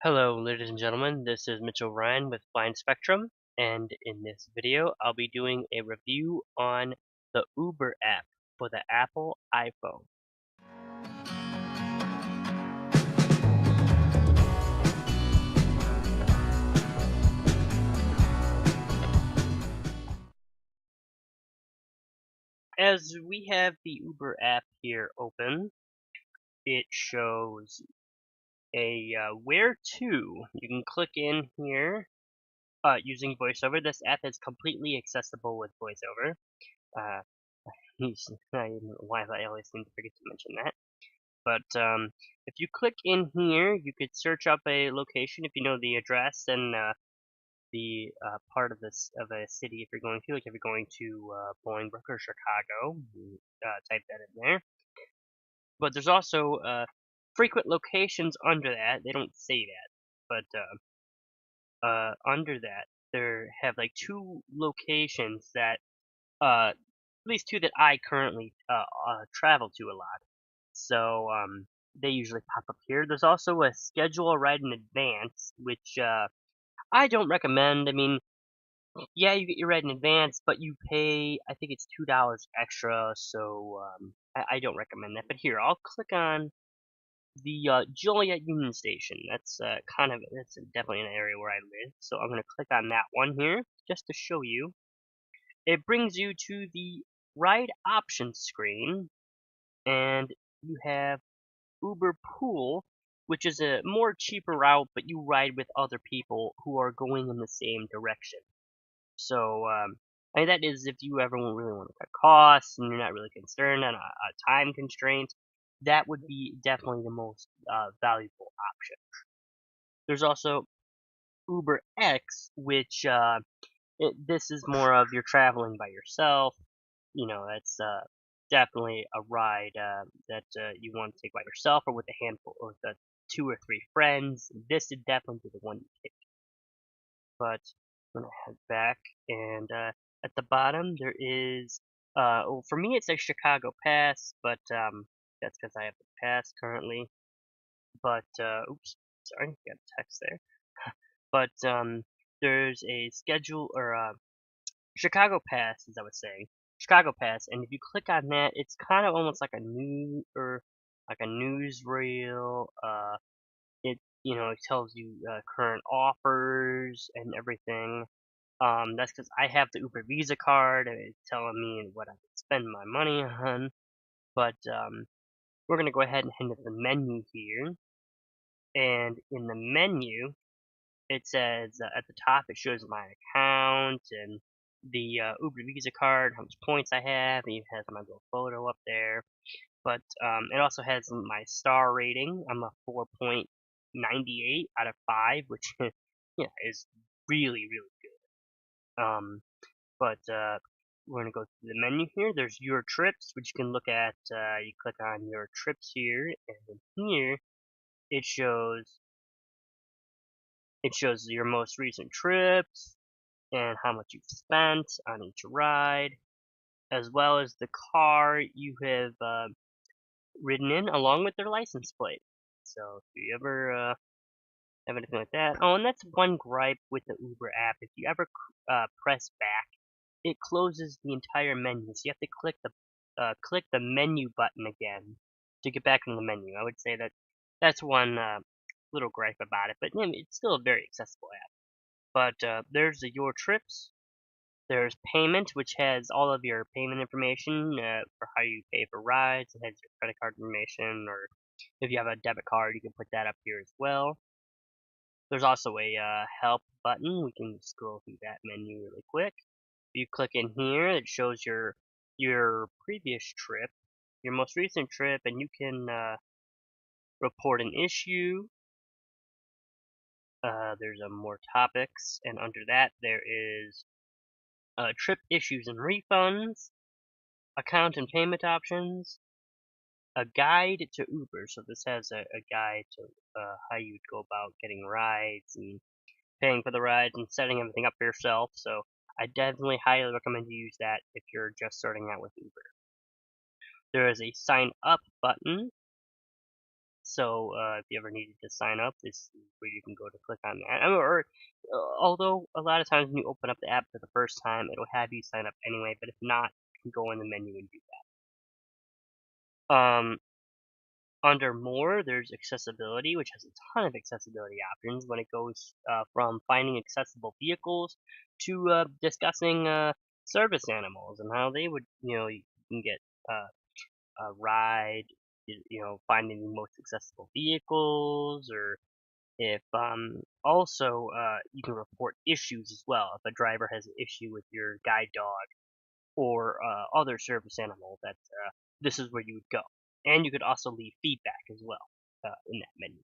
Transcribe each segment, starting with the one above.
Hello, ladies and gentlemen. This is Mitchell Ryan with Blind Spectrum, and in this video, I'll be doing a review on the Uber app for the Apple iPhone. As we have the Uber app here open, it shows a where to. You can click in here using Voiceover. This app is completely accessible with Voiceover. Uh, I don't know why I always seem to forget to mention that. But if you click in here, you could search up a location if you know the address and the part of this of a city if you're going to. Like if you're going to Bolingbrook or Chicago, you, type that in there. But there's also frequent locations under that. They don't say that, but under that there have like two locations that at least two that I currently travel to a lot. So they usually pop up here. There's also a schedule a ride in advance, which I don't recommend. I mean, yeah, you get your ride in advance, but you pay, I think it's $2 extra, so I don't recommend that. But here, I'll click on the Joliet Union Station. That's that's definitely an area where I live, so I'm gonna click on that one here just to show you. It brings you to the ride options screen, and you have Uber Pool, which is a more cheaper route, but you ride with other people who are going in the same direction. So, I mean, that is if you ever really want to cut costs and you're not really concerned on a time constraint, that would be definitely the most valuable option. There's also Uber X, which this is more of you're traveling by yourself. You know, that's definitely a ride that you want to take by yourself or with a handful or with two or three friends. This would definitely be the one to take. But I'm gonna head back, and at the bottom there is well, for me it's a Chicago Pass, but that's because I have the pass currently. But oops, sorry, got a text there. But there's a schedule or Chicago Pass, as I was saying, Chicago Pass, and if you click on that, it's kind of almost like a news or like a newsreel. It tells you current offers and everything. That's because I have the Uber Visa card, and it's telling me what I can spend my money on. But we're gonna go ahead and head to the menu here, and in the menu, it says at the top it shows my account and the Uber Visa card, how much points I have, and it has my little photo up there. But it also has my star rating. I'm a 4.98 out of 5, which yeah is really really good. But we're gonna go to the menu here. There's your trips, which you can look at. You click on your trips here, and then here it shows your most recent trips and how much you've spent on each ride, as well as the car you have ridden in, along with their license plate. So if you ever have anything like that, oh, and that's one gripe with the Uber app. If you ever press back, it closes the entire menu. So you have to click the menu button again to get back into the menu. I would say that that's one little gripe about it, but it's still a very accessible app. But there's the Your Trips. There's Payment, which has all of your payment information for how you pay for rides. It has your credit card information, or if you have a debit card, you can put that up here as well. There's also a Help button. We can scroll through that menu really quick. If you click in here, it shows your previous trip, your most recent trip, and you can report an issue. There's more topics, and under that there is trip issues and refunds, account and payment options, a guide to Uber. So this has a guide to how you would go about getting rides and paying for the rides and setting everything up for yourself. So I definitely highly recommend you use that if you're just starting out with Uber. There is a sign up button, So if you ever needed to sign up, this is where you can go to click on that. Although a lot of times when you open up the app for the first time, it'll have you sign up anyway. But if not, you can go in the menu and do that. Under more, there's accessibility, which has a ton of accessibility options when it goes from finding accessible vehicles to discussing service animals and how they would, you can get a ride, finding the most accessible vehicles, or if also you can report issues as well. If a driver has an issue with your guide dog or other service animal, that this is where you would go. And you could also leave feedback as well in that menu.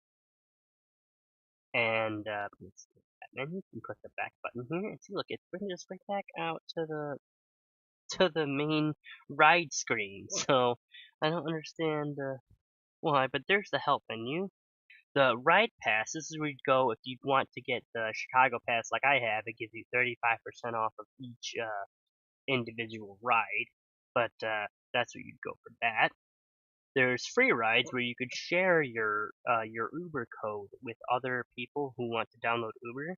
And let's see that menu. You can click the back button here and see. Look, it's bringing us right back out to the main ride screen. So I don't understand why, but there's the help menu. The ride pass. This is where you'd go if you want to get the Chicago pass, like I have. It gives you 35% off of each individual ride, but that's where you'd go for that. There's free rides where you could share your Uber code with other people who want to download Uber,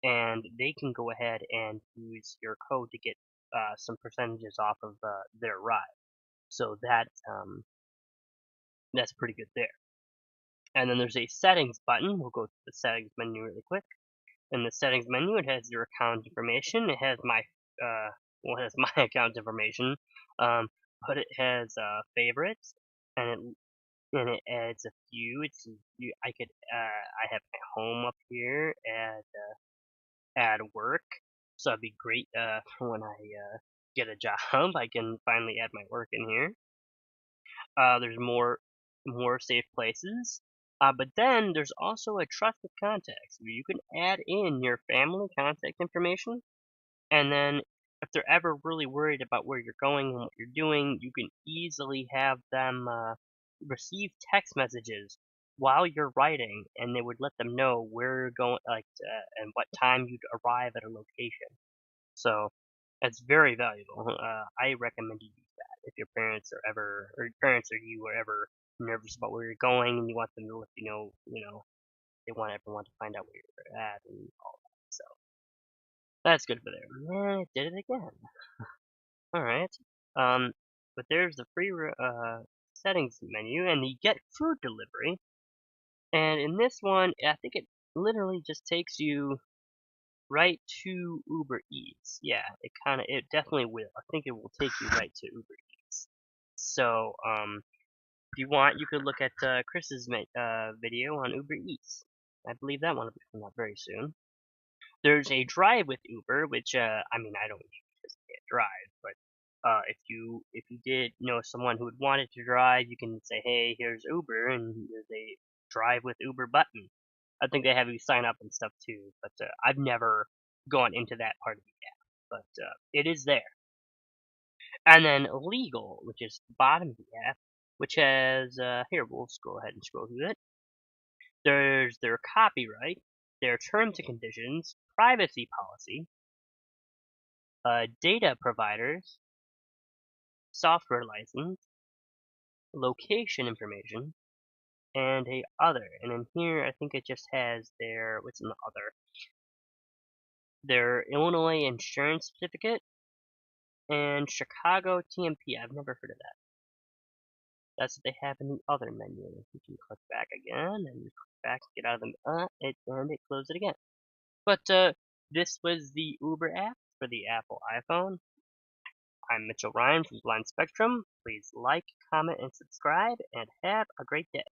and they can go ahead and use your code to get some percentages off of their ride. So that's pretty good there. And then there's a settings button. We'll go to the settings menu really quick. In the settings menu, it has your account information. It has it has my account information, um, but it has favorites, and it adds a few. I have my home up here, add work, so it'd be great for when I get a job. I can finally add my work in here. There's more safe places. But then there's also a trusted contacts where you can add in your family contact information, and then if they're ever really worried about where you're going and what you're doing, you can easily have them receive text messages while you're writing, and they would let them know where you're going, and what time you'd arrive at a location. So that's very valuable. I recommend you use that if your parents are ever, or your parents or you are ever nervous about where you're going and you want them to let they want everyone to find out where you're at and all that. So that's good for there. Man, it did it again. All right. Um, but there's the free settings menu and the get food delivery. And in this one, I think it literally just takes you right to Uber Eats. Yeah, it definitely will. I think it will take you right to Uber Eats. So, if you want, you could look at Chris's video on Uber Eats. I believe that one will be coming up very soon. There's a drive with Uber, which I mean, I don't just get drive, but if you did know someone who had wanted to drive, you can say, hey, here's Uber, and there's a drive with Uber button. I think they have you sign up and stuff too, but I've never gone into that part of the app, but it is there. And then legal, which is the bottom of the app, which has here we'll just go ahead and scroll through it. There's their copyright, their terms and conditions, privacy policy, data providers, software license, location information, and a other. And in here, I think it just has their what's in the other? Their Illinois insurance certificate and Chicago TMP. I've never heard of that. That's what they have in the other menu. You can click back again and click back, get out of and it closes it again. But this was the Uber app for the Apple iPhone. I'm Mitchell Ryan from Blind Spectrum. Please like, comment, and subscribe, and have a great day.